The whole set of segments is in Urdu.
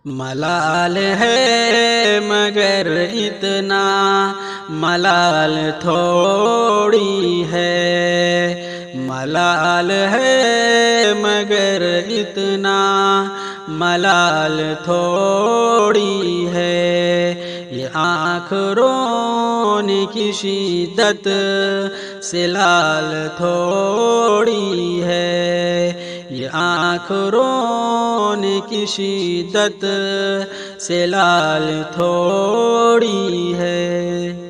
ملال ہے مگر اتنا ملال تھوڑی ہے، ملال ہے مگر اتنا ملال تھوڑی ہے، یہ آنکھ رونے کی شدت سے لال تھوڑی ہے، یہ آنکھ رونے کی شدت سے لال تھوڑی ہے۔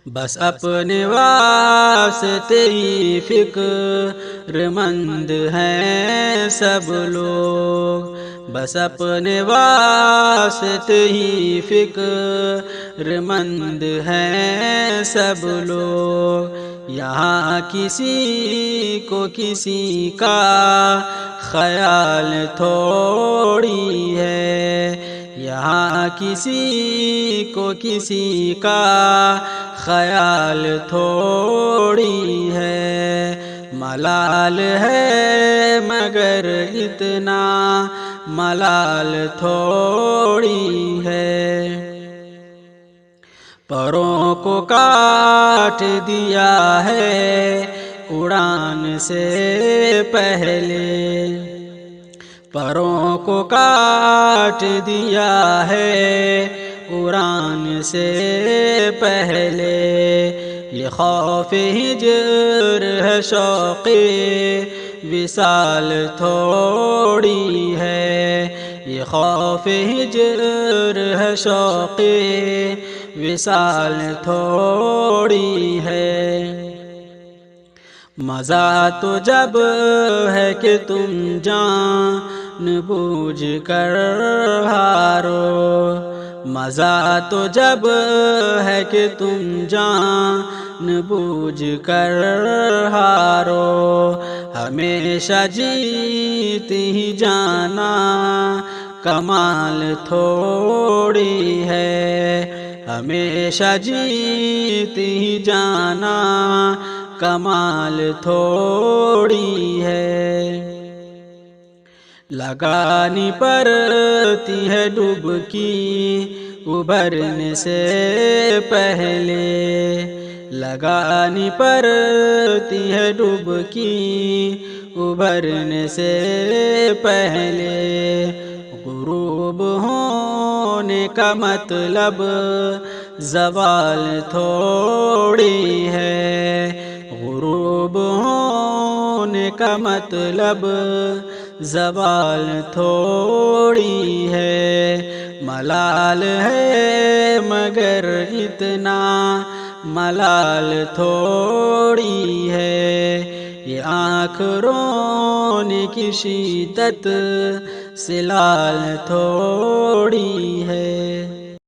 بس اپنے واسطے ہی فکر مند ہیں سب لوگ، بس اپنے واسطے ہی فکر مند ہیں سب لوگ، یہاں کسی کو کسی کا خیال تھوڑی ہے، یہاں کسی کو کسی کا خیال تھوڑی ہے، ملال ہے مگر اتنا ملال تھوڑی ہے۔ پروں کو کاٹ دیا ہے اڑان سے پہلے، پروں کو کاٹ دیا ہے اڑان سے پہلے، یہ خوف ہجر ہے شوق وصال تھوڑی ہے، یہ خوف ہجر ہے شوق وصال تھوڑی ہے۔ مزہ تو جب ہے کہ تم جان بوجھ کر ہارو، مزہ تو جب ہے کہ تم جان بوجھ کر ہارو، ہمیشہ جیت ہی جانا کمال تھوڑی ہے، ہمیشہ جیت ہی جانا کمال تھوڑی ہے۔ لگانی پڑتی ہے ڈبکی ابھرنے سے پہلے، لگانی پڑتی ہے ڈبکی ابھرنے سے پہلے، غروب ہونے کا مطلب زوال تھوڑی ہے، غروب ہونے کا مطلب زوال تھوڑی ہے، ملال ہے مگر اتنا ملال تھوڑی ہے، یہ آنکھ رونے کی شدت سے لال تھوڑی ہے۔